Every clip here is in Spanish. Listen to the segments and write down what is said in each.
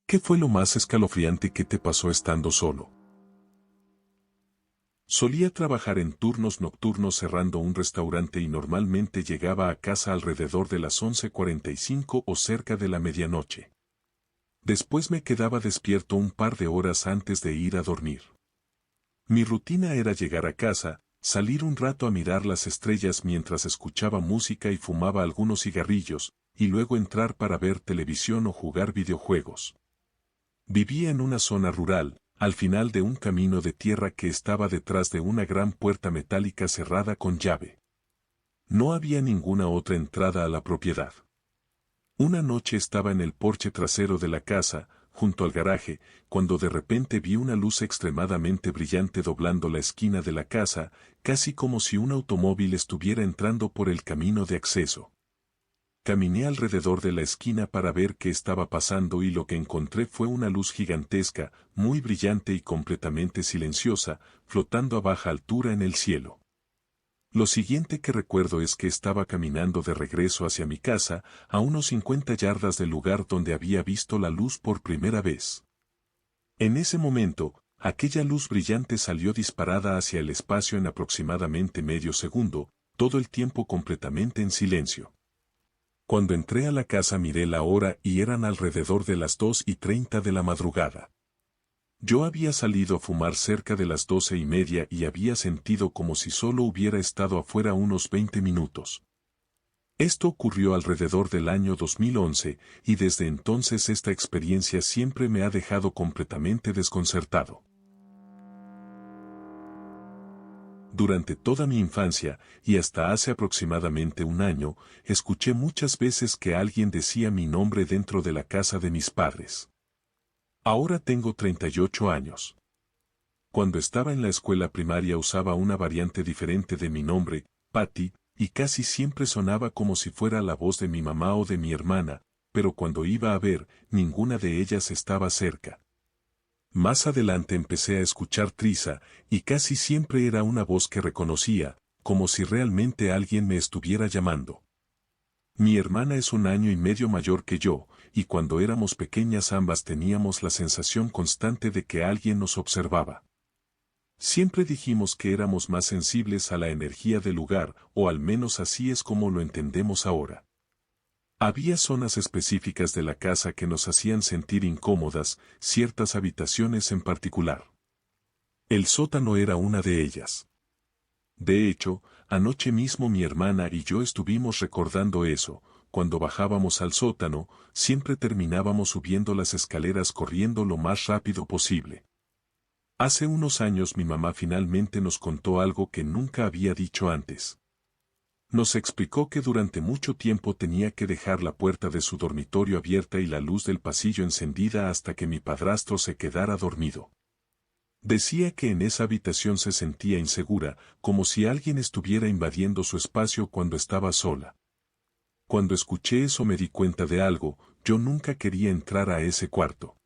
¿Qué fue lo más escalofriante que te pasó estando solo? Solía trabajar en turnos nocturnos cerrando un restaurante y normalmente llegaba a casa alrededor de las 11:45 o cerca de la medianoche. Después me quedaba despierto un par de horas antes de ir a dormir. Mi rutina era llegar a casa, salir un rato a mirar las estrellas mientras escuchaba música y fumaba algunos cigarrillos, y luego entrar para ver televisión o jugar videojuegos. Vivía en una zona rural, al final de un camino de tierra que estaba detrás de una gran puerta metálica cerrada con llave. No había ninguna otra entrada a la propiedad. Una noche estaba en el porche trasero de la casa, junto al garaje, cuando de repente vi una luz extremadamente brillante doblando la esquina de la casa, casi como si un automóvil estuviera entrando por el camino de acceso. Caminé alrededor de la esquina para ver qué estaba pasando y lo que encontré fue una luz gigantesca, muy brillante y completamente silenciosa, flotando a baja altura en el cielo. Lo siguiente que recuerdo es que estaba caminando de regreso hacia mi casa, a unos 50 yardas del lugar donde había visto la luz por primera vez. En ese momento, aquella luz brillante salió disparada hacia el espacio en aproximadamente medio segundo, todo el tiempo completamente en silencio. Cuando entré a la casa miré la hora y eran alrededor de las 2:30 de la madrugada. Yo había salido a fumar cerca de las 12:30 y había sentido como si solo hubiera estado afuera unos 20 minutos. Esto ocurrió alrededor del año 2011 y desde entonces esta experiencia siempre me ha dejado completamente desconcertado. Durante toda mi infancia, y hasta hace aproximadamente un año, escuché muchas veces que alguien decía mi nombre dentro de la casa de mis padres. Ahora tengo 38 años. Cuando estaba en la escuela primaria usaba una variante diferente de mi nombre, Patty, y casi siempre sonaba como si fuera la voz de mi mamá o de mi hermana, pero cuando iba a ver, ninguna de ellas estaba cerca. Más adelante empecé a escuchar Trisa, y casi siempre era una voz que reconocía, como si realmente alguien me estuviera llamando. Mi hermana es 1 año y medio mayor que yo, y cuando éramos pequeñas ambas teníamos la sensación constante de que alguien nos observaba. Siempre dijimos que éramos más sensibles a la energía del lugar, o al menos así es como lo entendemos ahora. Había zonas específicas de la casa que nos hacían sentir incómodas, ciertas habitaciones en particular. El sótano era una de ellas. De hecho, anoche mismo mi hermana y yo estuvimos recordando eso, cuando bajábamos al sótano, siempre terminábamos subiendo las escaleras corriendo lo más rápido posible. Hace unos años mi mamá finalmente nos contó algo que nunca había dicho antes. Nos explicó que durante mucho tiempo tenía que dejar la puerta de su dormitorio abierta y la luz del pasillo encendida hasta que mi padrastro se quedara dormido. Decía que en esa habitación se sentía insegura, como si alguien estuviera invadiendo su espacio cuando estaba sola. Cuando escuché eso me di cuenta de algo, yo nunca quería entrar a ese cuarto.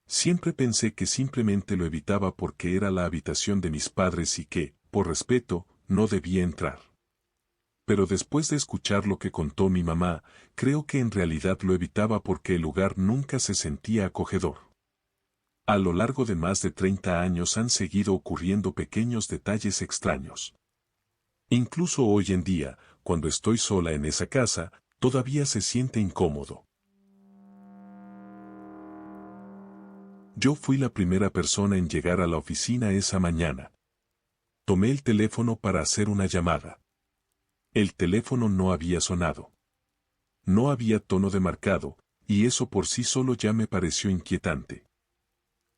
Siempre pensé que simplemente lo evitaba porque era la habitación de mis padres y que, por respeto, no debía entrar. Pero después de escuchar lo que contó mi mamá, creo que en realidad lo evitaba porque el lugar nunca se sentía acogedor. A lo largo de más de 30 años han seguido ocurriendo pequeños detalles extraños. Incluso hoy en día, cuando estoy sola en esa casa, todavía se siente incómodo. Yo fui la primera persona en llegar a la oficina esa mañana. Tomé el teléfono para hacer una llamada. El teléfono no había sonado. No había tono de marcado, y eso por sí solo ya me pareció inquietante.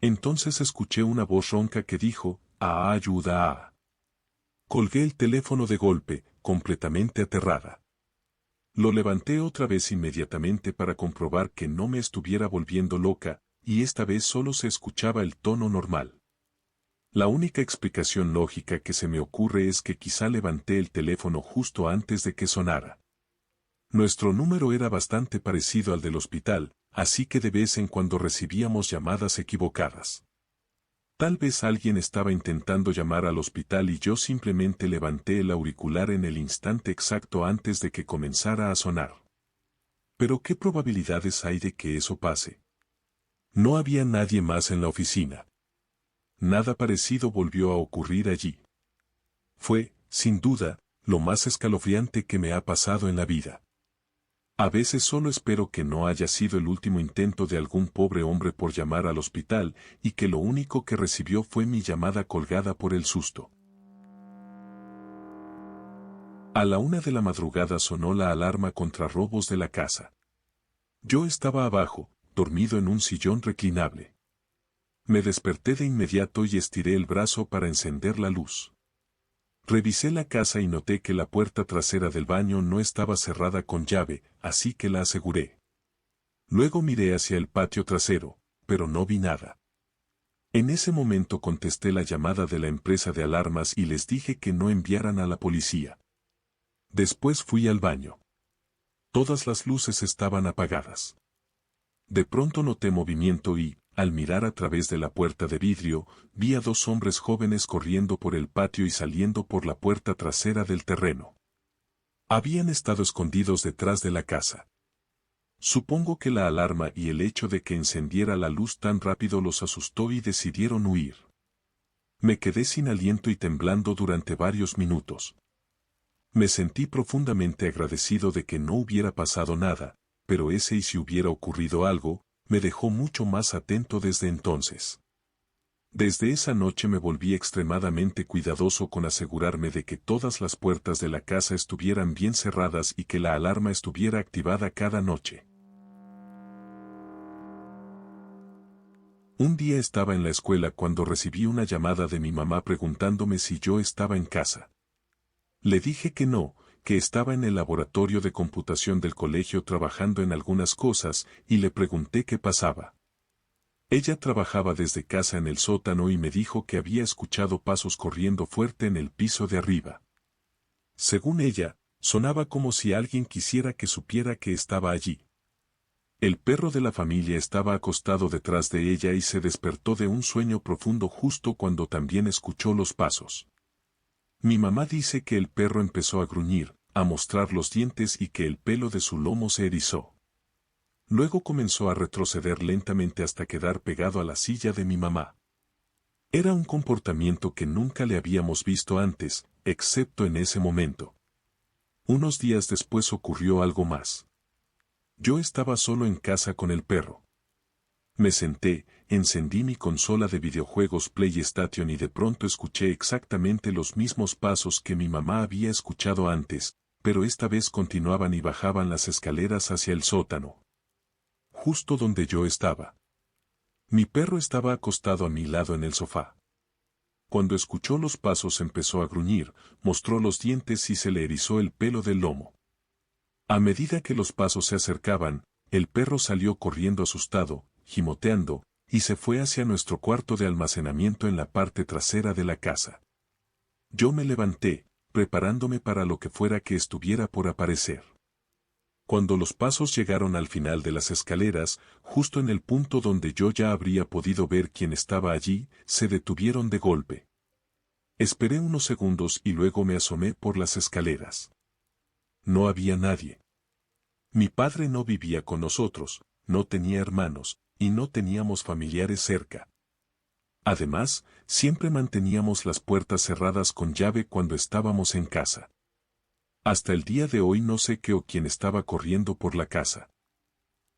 Entonces escuché una voz ronca que dijo, ayuda. Colgué el teléfono de golpe, completamente aterrada. Lo levanté otra vez inmediatamente para comprobar que no me estuviera volviendo loca, y esta vez solo se escuchaba el tono normal. La única explicación lógica que se me ocurre es que quizá levanté el teléfono justo antes de que sonara. Nuestro número era bastante parecido al del hospital, así que de vez en cuando recibíamos llamadas equivocadas. Tal vez alguien estaba intentando llamar al hospital y yo simplemente levanté el auricular en el instante exacto antes de que comenzara a sonar. Pero ¿qué probabilidades hay de que eso pase? No había nadie más en la oficina. Nada parecido volvió a ocurrir allí. Fue, sin duda, lo más escalofriante que me ha pasado en la vida. A veces solo espero que no haya sido el último intento de algún pobre hombre por llamar al hospital y que lo único que recibió fue mi llamada colgada por el susto. A la 1 de la madrugada sonó la alarma contra robos de la casa. Yo estaba abajo, dormido en un sillón reclinable. Me desperté de inmediato y estiré el brazo para encender la luz. Revisé la casa y noté que la puerta trasera del baño no estaba cerrada con llave, así que la aseguré. Luego miré hacia el patio trasero, pero no vi nada. En ese momento contesté la llamada de la empresa de alarmas y les dije que no enviaran a la policía. Después fui al baño. Todas las luces estaban apagadas. De pronto noté movimiento y, al mirar a través de la puerta de vidrio, vi a 2 hombres jóvenes corriendo por el patio y saliendo por la puerta trasera del terreno. Habían estado escondidos detrás de la casa. Supongo que la alarma y el hecho de que encendiera la luz tan rápido los asustó y decidieron huir. Me quedé sin aliento y temblando durante varios minutos. Me sentí profundamente agradecido de que no hubiera pasado nada, pero ese y si hubiera ocurrido algo, me dejó mucho más atento desde entonces. Desde esa noche me volví extremadamente cuidadoso con asegurarme de que todas las puertas de la casa estuvieran bien cerradas y que la alarma estuviera activada cada noche. Un día estaba en la escuela cuando recibí una llamada de mi mamá preguntándome si yo estaba en casa. Le dije que no, que estaba en el laboratorio de computación del colegio trabajando en algunas cosas, y le pregunté qué pasaba. Ella trabajaba desde casa en el sótano y me dijo que había escuchado pasos corriendo fuerte en el piso de arriba. Según ella, sonaba como si alguien quisiera que supiera que estaba allí. El perro de la familia estaba acostado detrás de ella y se despertó de un sueño profundo justo cuando también escuchó los pasos. Mi mamá dice que el perro empezó a gruñir, a mostrar los dientes y que el pelo de su lomo se erizó. Luego comenzó a retroceder lentamente hasta quedar pegado a la silla de mi mamá. Era un comportamiento que nunca le habíamos visto antes, excepto en ese momento. Unos días después ocurrió algo más. Yo estaba solo en casa con el perro. Me senté, encendí mi consola de videojuegos PlayStation y de pronto escuché exactamente los mismos pasos que mi mamá había escuchado antes, pero esta vez continuaban y bajaban las escaleras hacia el sótano. Justo donde yo estaba. Mi perro estaba acostado a mi lado en el sofá. Cuando escuchó los pasos empezó a gruñir, mostró los dientes y se le erizó el pelo del lomo. A medida que los pasos se acercaban, el perro salió corriendo asustado, gimoteando, y se fue hacia nuestro cuarto de almacenamiento en la parte trasera de la casa. Yo me levanté, preparándome para lo que fuera que estuviera por aparecer. Cuando los pasos llegaron al final de las escaleras, justo en el punto donde yo ya habría podido ver quién estaba allí, se detuvieron de golpe. Esperé unos segundos y luego me asomé por las escaleras. No había nadie. Mi padre no vivía con nosotros, no tenía hermanos, y no teníamos familiares cerca. Además, siempre manteníamos las puertas cerradas con llave cuando estábamos en casa. Hasta el día de hoy no sé qué o quién estaba corriendo por la casa.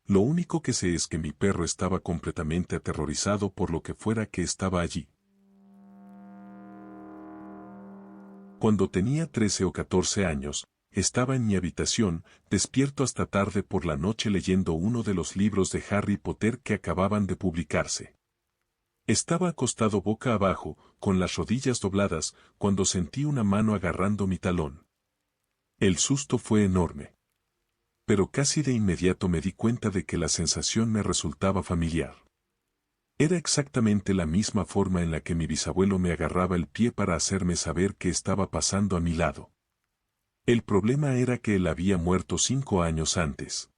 Lo único que sé es que mi perro estaba completamente aterrorizado por lo que fuera que estaba allí. Cuando tenía 13 o 14 años, estaba en mi habitación, despierto hasta tarde por la noche leyendo uno de los libros de Harry Potter que acababan de publicarse. Estaba acostado boca abajo, con las rodillas dobladas, cuando sentí una mano agarrando mi talón. El susto fue enorme. Pero casi de inmediato me di cuenta de que la sensación me resultaba familiar. Era exactamente la misma forma en la que mi bisabuelo me agarraba el pie para hacerme saber qué estaba pasando a mi lado. El problema era que él había muerto 5 años antes.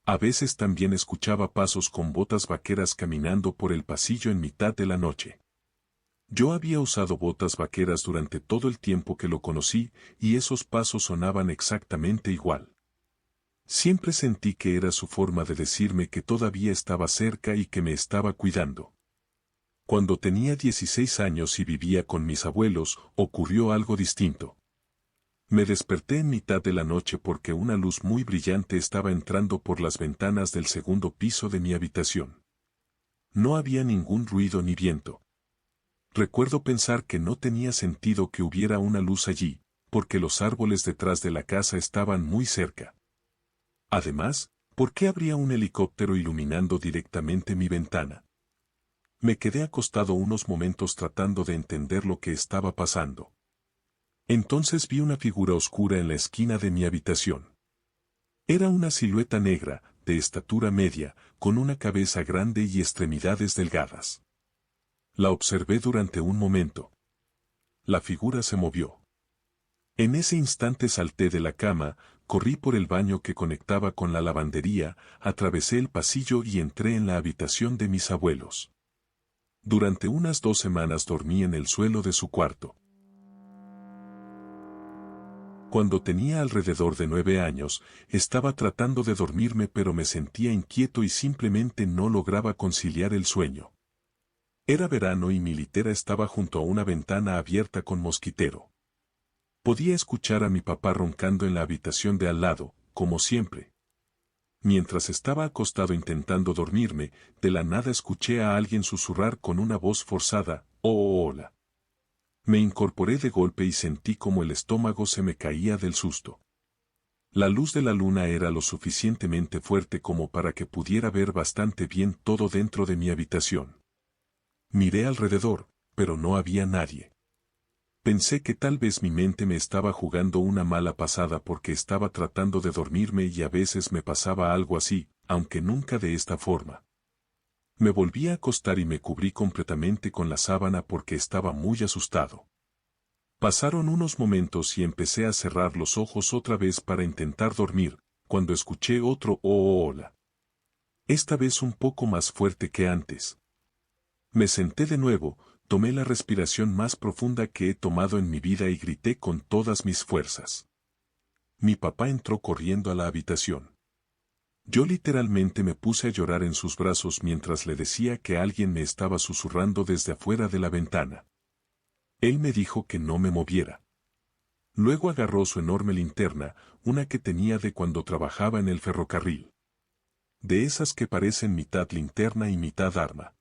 A veces también escuchaba pasos con botas vaqueras caminando por el pasillo en mitad de la noche. Yo había usado botas vaqueras durante todo el tiempo que lo conocí, y esos pasos sonaban exactamente igual. Siempre sentí que era su forma de decirme que todavía estaba cerca y que me estaba cuidando. Cuando tenía 16 años y vivía con mis abuelos, ocurrió algo distinto. Me desperté en mitad de la noche porque una luz muy brillante estaba entrando por las ventanas del segundo piso de mi habitación. No había ningún ruido ni viento. Recuerdo pensar que no tenía sentido que hubiera una luz allí, porque los árboles detrás de la casa estaban muy cerca. Además, ¿por qué habría un helicóptero iluminando directamente mi ventana? Me quedé acostado unos momentos tratando de entender lo que estaba pasando. Entonces vi una figura oscura en la esquina de mi habitación. Era una silueta negra, de estatura media, con una cabeza grande y extremidades delgadas. La observé durante un momento. La figura se movió. En ese instante salté de la cama, corrí por el baño que conectaba con la lavandería, atravesé el pasillo y entré en la habitación de mis abuelos. Durante unas 2 semanas dormí en el suelo de su cuarto. Cuando tenía alrededor de 9 años, estaba tratando de dormirme pero me sentía inquieto y simplemente no lograba conciliar el sueño. Era verano y mi litera estaba junto a una ventana abierta con mosquitero. Podía escuchar a mi papá roncando en la habitación de al lado, como siempre. Mientras estaba acostado intentando dormirme, de la nada escuché a alguien susurrar con una voz forzada, «Oh, hola». Me incorporé de golpe y sentí como el estómago se me caía del susto. La luz de la luna era lo suficientemente fuerte como para que pudiera ver bastante bien todo dentro de mi habitación. Miré alrededor, pero no había nadie. Pensé que tal vez mi mente me estaba jugando una mala pasada porque estaba tratando de dormirme y a veces me pasaba algo así, aunque nunca de esta forma. Me volví a acostar y me cubrí completamente con la sábana porque estaba muy asustado. Pasaron unos momentos y empecé a cerrar los ojos otra vez para intentar dormir, cuando escuché otro «oh, hola». Esta vez un poco más fuerte que antes. Me senté de nuevo, tomé la respiración más profunda que he tomado en mi vida y grité con todas mis fuerzas. Mi papá entró corriendo a la habitación. Yo literalmente me puse a llorar en sus brazos mientras le decía que alguien me estaba susurrando desde afuera de la ventana. Él me dijo que no me moviera. Luego agarró su enorme linterna, una que tenía de cuando trabajaba en el ferrocarril. De esas que parecen mitad linterna y mitad arma.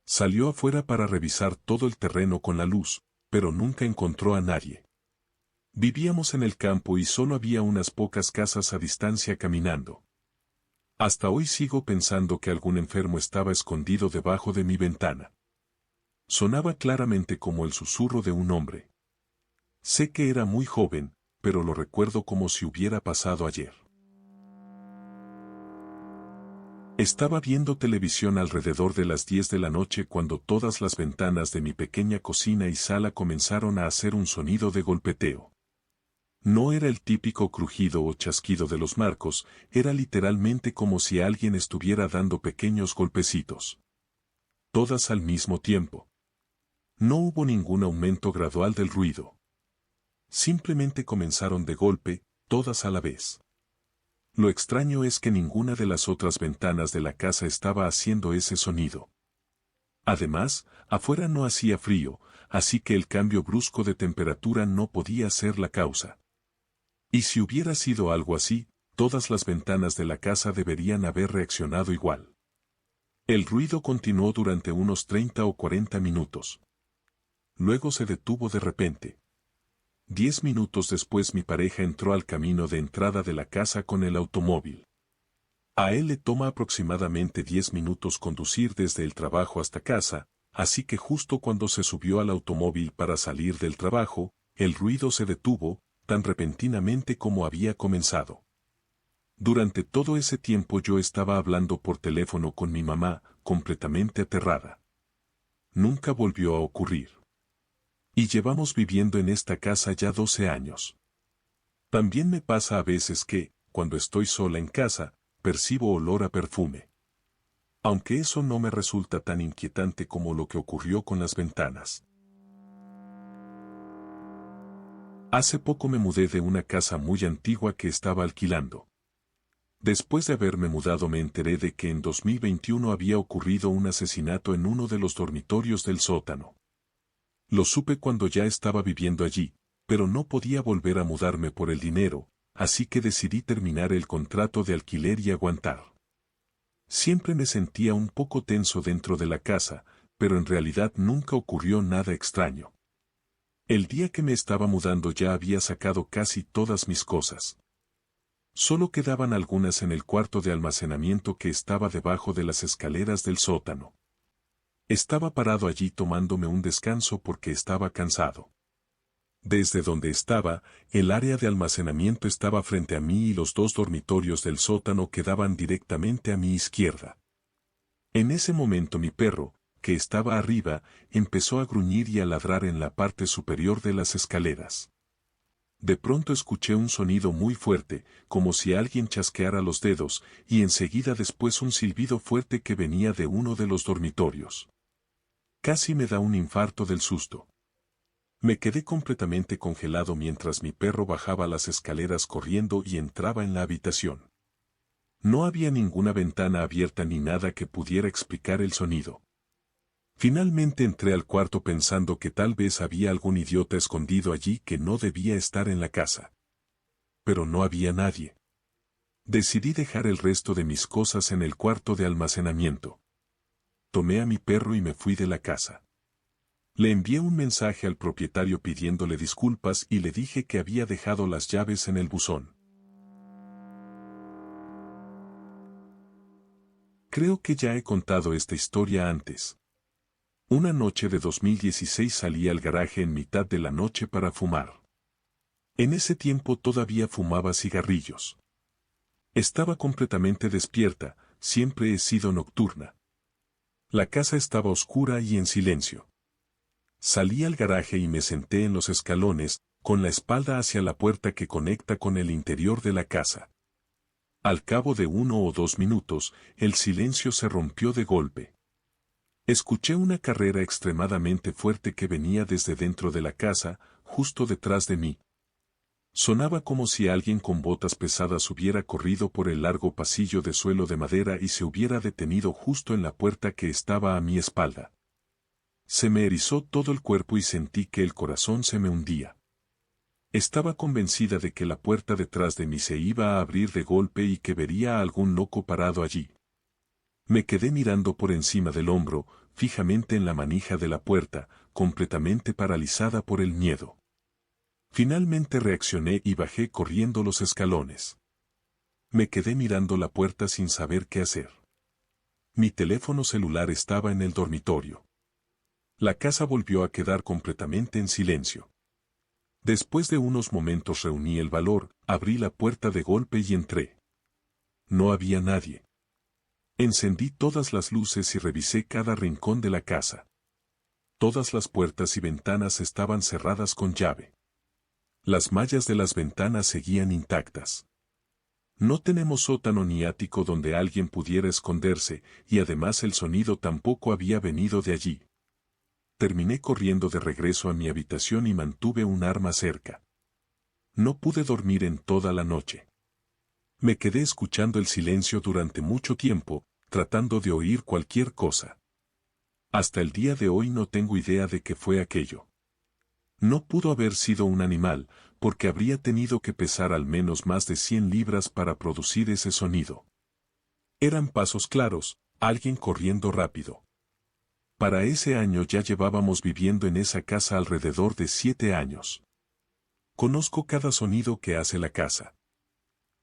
Salió afuera para revisar todo el terreno con la luz, pero nunca encontró a nadie. Vivíamos en el campo y solo había unas pocas casas a distancia caminando. Hasta hoy sigo pensando que algún enfermo estaba escondido debajo de mi ventana. Sonaba claramente como el susurro de un hombre. Sé que era muy joven, pero lo recuerdo como si hubiera pasado ayer. Estaba viendo televisión alrededor de las 10 de la noche cuando todas las ventanas de mi pequeña cocina y sala comenzaron a hacer un sonido de golpeteo. No era el típico crujido o chasquido de los marcos, era literalmente como si alguien estuviera dando pequeños golpecitos. Todas al mismo tiempo. No hubo ningún aumento gradual del ruido. Simplemente comenzaron de golpe, todas a la vez. Lo extraño es que ninguna de las otras ventanas de la casa estaba haciendo ese sonido. Además, afuera no hacía frío, así que el cambio brusco de temperatura no podía ser la causa. Y si hubiera sido algo así, todas las ventanas de la casa deberían haber reaccionado igual. El ruido continuó durante unos 30 o 40 minutos. Luego se detuvo de repente. 10 minutos después mi pareja entró al camino de entrada de la casa con el automóvil. A él le toma aproximadamente 10 minutos conducir desde el trabajo hasta casa, así que justo cuando se subió al automóvil para salir del trabajo, el ruido se detuvo, tan repentinamente como había comenzado. Durante todo ese tiempo yo estaba hablando por teléfono con mi mamá, completamente aterrada. Nunca volvió a ocurrir. Y llevamos viviendo en esta casa ya 12 años. También me pasa a veces que, cuando estoy sola en casa, percibo olor a perfume. Aunque eso no me resulta tan inquietante como lo que ocurrió con las ventanas. Hace poco me mudé de una casa muy antigua que estaba alquilando. Después de haberme mudado me enteré de que en 2021 había ocurrido un asesinato en uno de los dormitorios del sótano. Lo supe cuando ya estaba viviendo allí, pero no podía volver a mudarme por el dinero, así que decidí terminar el contrato de alquiler y aguantar. Siempre me sentía un poco tenso dentro de la casa, pero en realidad nunca ocurrió nada extraño. El día que me estaba mudando ya había sacado casi todas mis cosas. Solo quedaban algunas en el cuarto de almacenamiento que estaba debajo de las escaleras del sótano. Estaba parado allí tomándome un descanso porque estaba cansado. Desde donde estaba, el área de almacenamiento estaba frente a mí y los dos dormitorios del sótano quedaban directamente a mi izquierda. En ese momento mi perro, que estaba arriba, empezó a gruñir y a ladrar en la parte superior de las escaleras. De pronto escuché un sonido muy fuerte, como si alguien chasqueara los dedos, y enseguida después un silbido fuerte que venía de uno de los dormitorios. Casi me da un infarto del susto. Me quedé completamente congelado mientras mi perro bajaba las escaleras corriendo y entraba en la habitación. No había ninguna ventana abierta ni nada que pudiera explicar el sonido. Finalmente entré al cuarto pensando que tal vez había algún idiota escondido allí que no debía estar en la casa. Pero no había nadie. Decidí dejar el resto de mis cosas en el cuarto de almacenamiento. Tomé a mi perro y me fui de la casa. Le envié un mensaje al propietario pidiéndole disculpas y le dije que había dejado las llaves en el buzón. Creo que ya he contado esta historia antes. Una noche de 2016 salí al garaje en mitad de la noche para fumar. En ese tiempo todavía fumaba cigarrillos. Estaba completamente despierta, siempre he sido nocturna. La casa estaba oscura y en silencio. Salí al garaje y me senté en los escalones, con la espalda hacia la puerta que conecta con el interior de la casa. Al cabo de 1 o 2 minutos, el silencio se rompió de golpe. Escuché una carrera extremadamente fuerte que venía desde dentro de la casa, justo detrás de mí. Sonaba como si alguien con botas pesadas hubiera corrido por el largo pasillo de suelo de madera y se hubiera detenido justo en la puerta que estaba a mi espalda. Se me erizó todo el cuerpo y sentí que el corazón se me hundía. Estaba convencida de que la puerta detrás de mí se iba a abrir de golpe y que vería a algún loco parado allí. Me quedé mirando por encima del hombro, fijamente en la manija de la puerta, completamente paralizada por el miedo. Finalmente reaccioné y bajé corriendo los escalones. Me quedé mirando la puerta sin saber qué hacer. Mi teléfono celular estaba en el dormitorio. La casa volvió a quedar completamente en silencio. Después de unos momentos reuní el valor, abrí la puerta de golpe y entré. No había nadie. Encendí todas las luces y revisé cada rincón de la casa. Todas las puertas y ventanas estaban cerradas con llave. Las mallas de las ventanas seguían intactas. No tenemos sótano ni ático donde alguien pudiera esconderse, y además el sonido tampoco había venido de allí. Terminé corriendo de regreso a mi habitación y mantuve un arma cerca. No pude dormir en toda la noche. Me quedé escuchando el silencio durante mucho tiempo, tratando de oír cualquier cosa. Hasta el día de hoy no tengo idea de qué fue aquello. No pudo haber sido un animal, porque habría tenido que pesar al menos más de 100 libras para producir ese sonido. Eran pasos claros, alguien corriendo rápido. Para ese año ya llevábamos viviendo en esa casa alrededor de 7 años. Conozco cada sonido que hace la casa.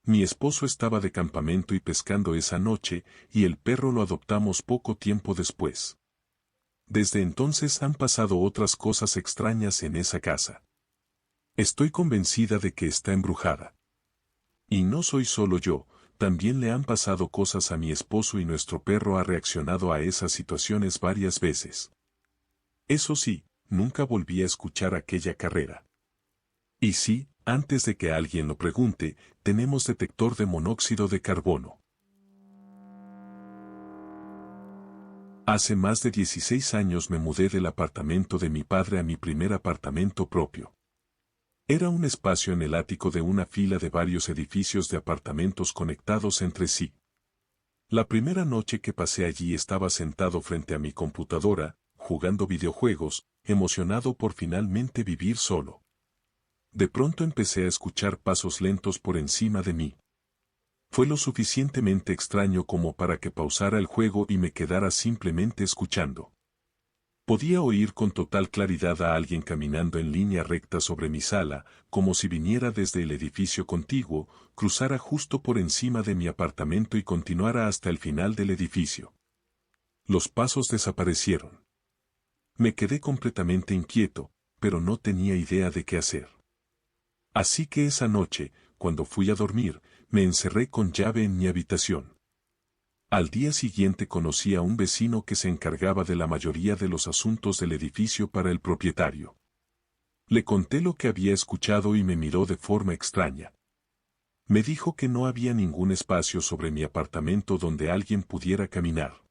Mi esposo estaba de campamento y pescando esa noche, y el perro lo adoptamos poco tiempo después. Desde entonces han pasado otras cosas extrañas en esa casa. Estoy convencida de que está embrujada. Y no soy solo yo, también le han pasado cosas a mi esposo y nuestro perro ha reaccionado a esas situaciones varias veces. Eso sí, nunca volví a escuchar aquella carrera. Y sí, antes de que alguien lo pregunte, tenemos detector de monóxido de carbono. Hace más de 16 años me mudé del apartamento de mi padre a mi primer apartamento propio. Era un espacio en el ático de una fila de varios edificios de apartamentos conectados entre sí. La primera noche que pasé allí estaba sentado frente a mi computadora, jugando videojuegos, emocionado por finalmente vivir solo. De pronto empecé a escuchar pasos lentos por encima de mí. Fue lo suficientemente extraño como para que pausara el juego y me quedara simplemente escuchando. Podía oír con total claridad a alguien caminando en línea recta sobre mi sala, como si viniera desde el edificio contiguo, cruzara justo por encima de mi apartamento y continuara hasta el final del edificio. Los pasos desaparecieron. Me quedé completamente inquieto, pero no tenía idea de qué hacer. Así que esa noche, cuando fui a dormir, me encerré con llave en mi habitación. Al día siguiente conocí a un vecino que se encargaba de la mayoría de los asuntos del edificio para el propietario. Le conté lo que había escuchado y me miró de forma extraña. Me dijo que no había ningún espacio sobre mi apartamento donde alguien pudiera caminar.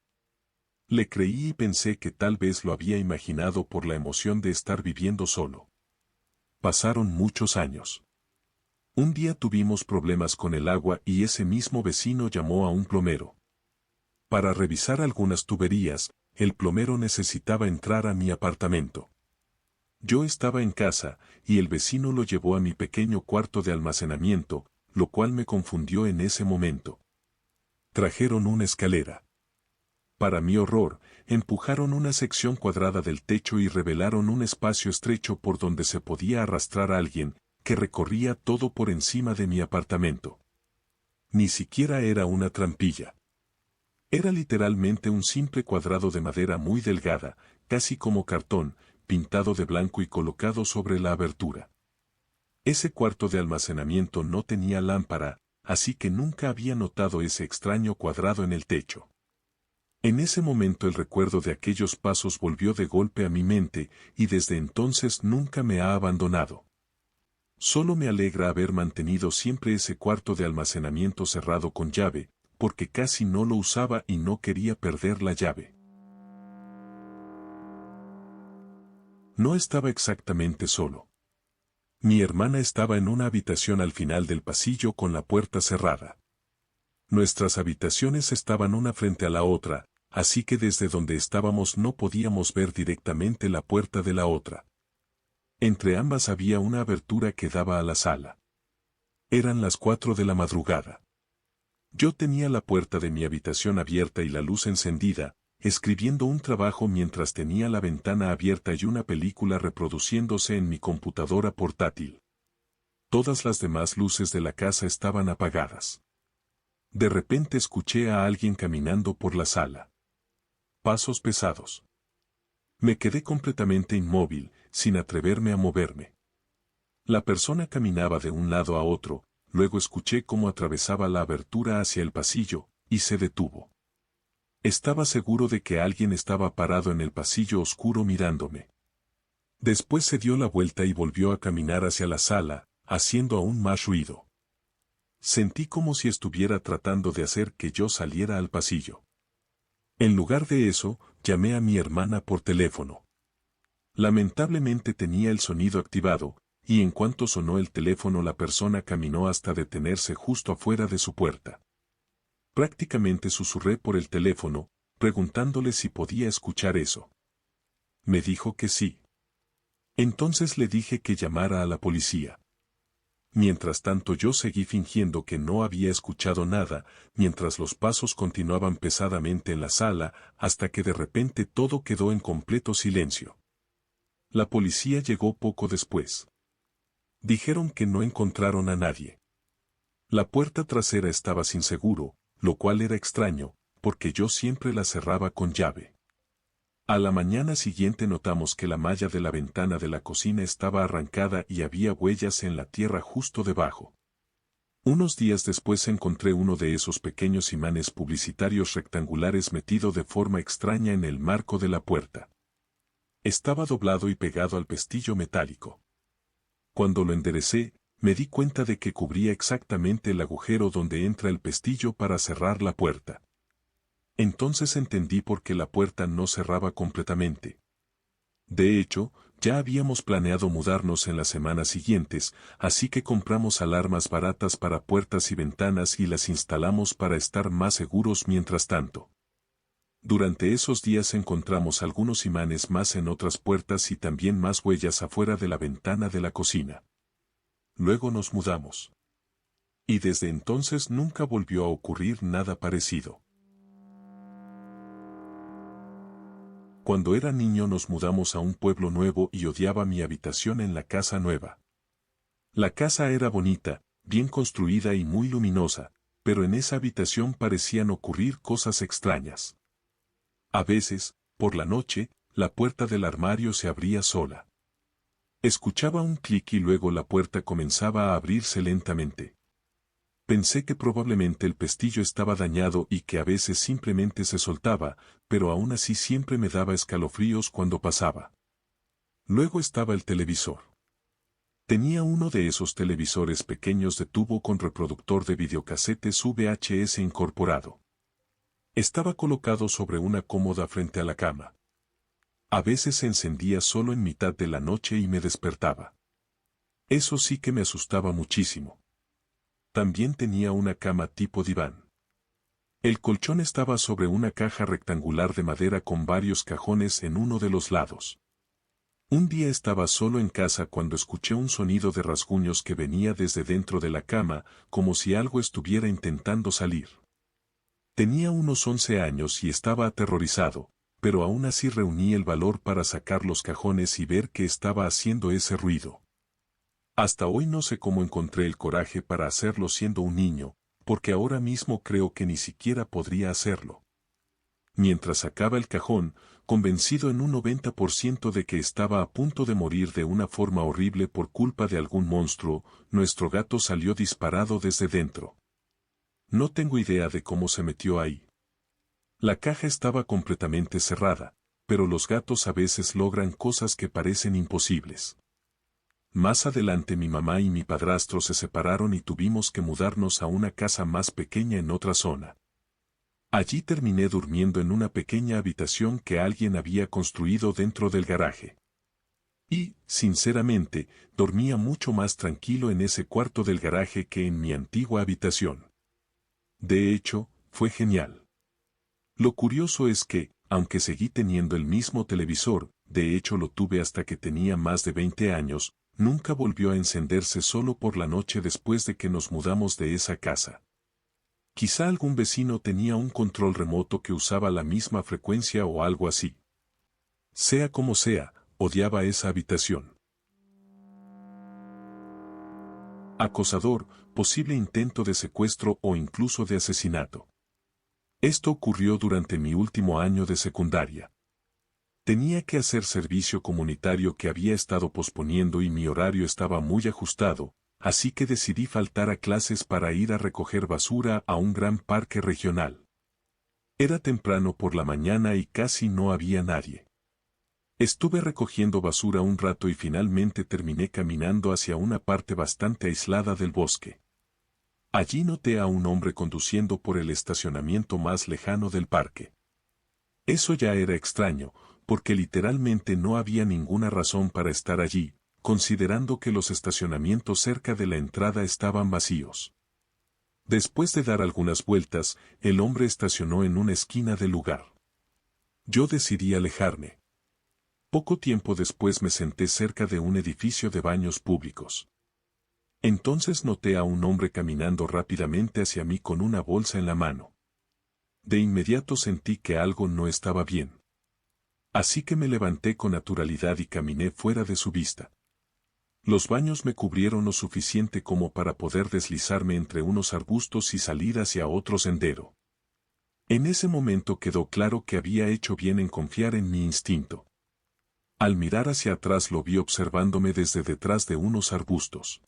Le creí y pensé que tal vez lo había imaginado por la emoción de estar viviendo solo. Pasaron muchos años. Un día tuvimos problemas con el agua y ese mismo vecino llamó a un plomero. Para revisar algunas tuberías, el plomero necesitaba entrar a mi apartamento. Yo estaba en casa, y el vecino lo llevó a mi pequeño cuarto de almacenamiento, lo cual me confundió en ese momento. Trajeron una escalera. Para mi horror, empujaron una sección cuadrada del techo y revelaron un espacio estrecho por donde se podía arrastrar a alguien, que recorría todo por encima de mi apartamento. Ni siquiera era una trampilla. Era literalmente un simple cuadrado de madera muy delgada, casi como cartón, pintado de blanco y colocado sobre la abertura. Ese cuarto de almacenamiento no tenía lámpara, así que nunca había notado ese extraño cuadrado en el techo. En ese momento el recuerdo de aquellos pasos volvió de golpe a mi mente, y desde entonces nunca me ha abandonado. Solo me alegra haber mantenido siempre ese cuarto de almacenamiento cerrado con llave, porque casi no lo usaba y no quería perder la llave. No estaba exactamente solo. Mi hermana estaba en una habitación al final del pasillo con la puerta cerrada. Nuestras habitaciones estaban una frente a la otra, así que desde donde estábamos no podíamos ver directamente la puerta de la otra. Entre ambas había una abertura que daba a la sala. Eran las 4 de la madrugada. Yo tenía la puerta de mi habitación abierta y la luz encendida, escribiendo un trabajo mientras tenía la ventana abierta y una película reproduciéndose en mi computadora portátil. Todas las demás luces de la casa estaban apagadas. De repente escuché a alguien caminando por la sala. Pasos pesados. Me quedé completamente inmóvil, sin atreverme a moverme. La persona caminaba de un lado a otro. Luego escuché cómo atravesaba la abertura hacia el pasillo, y se detuvo. Estaba seguro de que alguien estaba parado en el pasillo oscuro mirándome. Después se dio la vuelta y volvió a caminar hacia la sala, haciendo aún más ruido. Sentí como si estuviera tratando de hacer que yo saliera al pasillo. En lugar de eso, llamé a mi hermana por teléfono. Lamentablemente tenía el sonido activado, y en cuanto sonó el teléfono la persona caminó hasta detenerse justo afuera de su puerta. Prácticamente susurré por el teléfono, preguntándole si podía escuchar eso. Me dijo que sí. Entonces le dije que llamara a la policía. Mientras tanto yo seguí fingiendo que no había escuchado nada, mientras los pasos continuaban pesadamente en la sala, hasta que de repente todo quedó en completo silencio. La policía llegó poco después. Dijeron que no encontraron a nadie. La puerta trasera estaba sin seguro, lo cual era extraño, porque yo siempre la cerraba con llave. A la mañana siguiente notamos que la malla de la ventana de la cocina estaba arrancada y había huellas en la tierra justo debajo. Unos días después encontré uno de esos pequeños imanes publicitarios rectangulares metido de forma extraña en el marco de la puerta. Estaba doblado y pegado al pestillo metálico. Cuando lo enderecé, me di cuenta de que cubría exactamente el agujero donde entra el pestillo para cerrar la puerta. Entonces entendí por qué la puerta no cerraba completamente. De hecho, Ya habíamos planeado mudarnos en las semanas siguientes, así que compramos alarmas baratas para puertas y ventanas y las instalamos para estar más seguros mientras tanto. Durante esos días encontramos algunos imanes más en otras puertas y también más huellas afuera de la ventana de la cocina. Luego nos mudamos. Y desde entonces nunca volvió a ocurrir nada parecido. Cuando era niño nos mudamos a un pueblo nuevo y odiaba mi habitación en la casa nueva. La casa era bonita, bien construida y muy luminosa, pero en esa habitación parecían ocurrir cosas extrañas. A veces, por la noche, la puerta del armario se abría sola. Escuchaba un clic y luego la puerta comenzaba a abrirse lentamente. Pensé que probablemente el pestillo estaba dañado y que a veces simplemente se soltaba, pero aún así siempre me daba escalofríos cuando pasaba. Luego estaba el televisor. Tenía uno de esos televisores pequeños de tubo con reproductor de videocasetes VHS incorporado. Estaba colocado sobre una cómoda frente a la cama. A veces se encendía solo en mitad de la noche y me despertaba. Eso sí que me asustaba muchísimo. También tenía una cama tipo diván. El colchón estaba sobre una caja rectangular de madera con varios cajones en uno de los lados. Un día estaba solo en casa cuando escuché un sonido de rasguños que venía desde dentro de la cama, como si algo estuviera intentando salir. Tenía unos 11 años y estaba aterrorizado, pero aún así reuní el valor para sacar los cajones y ver qué estaba haciendo ese ruido. Hasta hoy no sé cómo encontré el coraje para hacerlo siendo un niño, porque ahora mismo creo que ni siquiera podría hacerlo. Mientras sacaba el cajón, convencido en un 90% de que estaba a punto de morir de una forma horrible por culpa de algún monstruo, nuestro gato salió disparado desde dentro. No tengo idea de cómo se metió ahí. La caja estaba completamente cerrada, pero los gatos a veces logran cosas que parecen imposibles. Más adelante mi mamá y mi padrastro se separaron y tuvimos que mudarnos a una casa más pequeña en otra zona. Allí terminé durmiendo en una pequeña habitación que alguien había construido dentro del garaje. Y, sinceramente, dormía mucho más tranquilo en ese cuarto del garaje que en mi antigua habitación. De hecho, fue genial. Lo curioso es que, aunque seguí teniendo el mismo televisor, de hecho lo tuve hasta que tenía más de 20 años, nunca volvió a encenderse solo por la noche después de que nos mudamos de esa casa. Quizá algún vecino tenía un control remoto que usaba la misma frecuencia o algo así. Sea como sea, odiaba esa habitación. Acosador, posible intento de secuestro o incluso de asesinato. Esto ocurrió durante mi último año de secundaria. Tenía que hacer servicio comunitario que había estado posponiendo y mi horario estaba muy ajustado, así que decidí faltar a clases para ir a recoger basura a un gran parque regional. Era temprano por la mañana y casi no había nadie. Estuve recogiendo basura un rato y finalmente terminé caminando hacia una parte bastante aislada del bosque. Allí noté a un hombre conduciendo por el estacionamiento más lejano del parque. Eso ya era extraño, porque literalmente no había ninguna razón para estar allí, considerando que los estacionamientos cerca de la entrada estaban vacíos. Después de dar algunas vueltas, el hombre estacionó en una esquina del lugar. Yo decidí alejarme. Poco tiempo después me senté cerca de un edificio de baños públicos. Entonces noté a un hombre caminando rápidamente hacia mí con una bolsa en la mano. De inmediato sentí que algo no estaba bien. Así que me levanté con naturalidad y caminé fuera de su vista. Los baños me cubrieron lo suficiente como para poder deslizarme entre unos arbustos y salir hacia otro sendero. En ese momento quedó claro que había hecho bien en confiar en mi instinto. Al mirar hacia atrás lo vi observándome desde detrás de unos arbustos.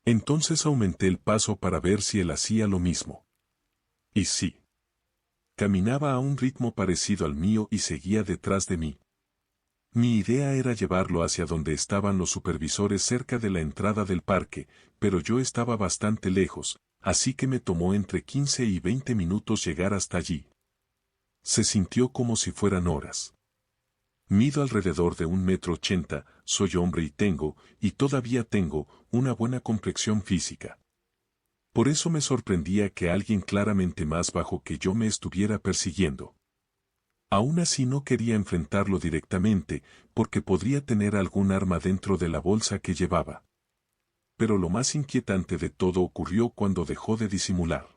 Entonces aumenté el paso para ver si él hacía lo mismo. Y sí. Caminaba a un ritmo parecido al mío y seguía detrás de mí. Mi idea era llevarlo hacia donde estaban los supervisores cerca de la entrada del parque, pero yo estaba bastante lejos, así que me tomó entre 15 y 20 minutos llegar hasta allí. Se sintió como si fueran horas. Mido alrededor de 1,80 m, soy hombre y todavía tengo, una buena complexión física. Por eso me sorprendía que alguien claramente más bajo que yo me estuviera persiguiendo. Aún así no quería enfrentarlo directamente, porque podría tener algún arma dentro de la bolsa que llevaba. Pero lo más inquietante de todo ocurrió cuando dejó de disimular.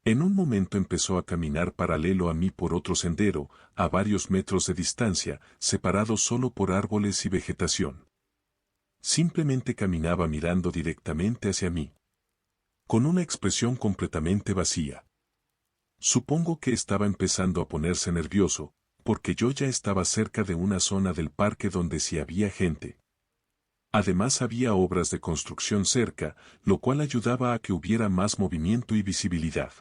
En un momento empezó a caminar paralelo a mí por otro sendero, a varios metros de distancia, separado solo por árboles y vegetación. Simplemente caminaba mirando directamente hacia mí, con una expresión completamente vacía. Supongo que estaba empezando a ponerse nervioso, porque yo ya estaba cerca de una zona del parque donde sí había gente. Además había obras de construcción cerca, lo cual ayudaba a que hubiera más movimiento y visibilidad.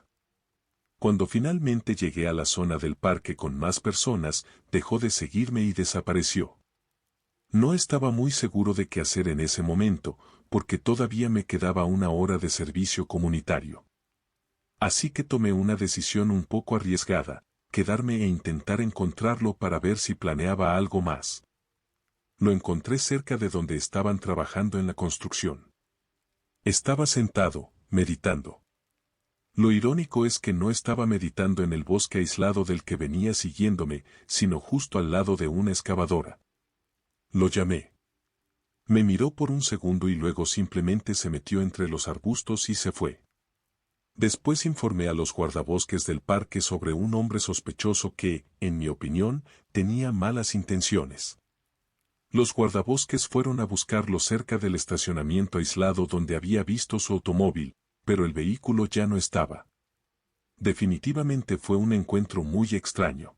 Cuando finalmente llegué a la zona del parque con más personas, dejó de seguirme y desapareció. No estaba muy seguro de qué hacer en ese momento, porque todavía me quedaba una hora de servicio comunitario. Así que tomé una decisión un poco arriesgada, quedarme e intentar encontrarlo para ver si planeaba algo más. Lo encontré cerca de donde estaban trabajando en la construcción. Estaba sentado, meditando. Lo irónico es que no estaba meditando en el bosque aislado del que venía siguiéndome, sino justo al lado de una excavadora. Lo llamé. Me miró por un segundo y luego simplemente se metió entre los arbustos y se fue. Después informé a los guardabosques del parque sobre un hombre sospechoso que, en mi opinión, tenía malas intenciones. Los guardabosques fueron a buscarlo cerca del estacionamiento aislado donde había visto su automóvil, pero el vehículo ya no estaba. Definitivamente fue un encuentro muy extraño.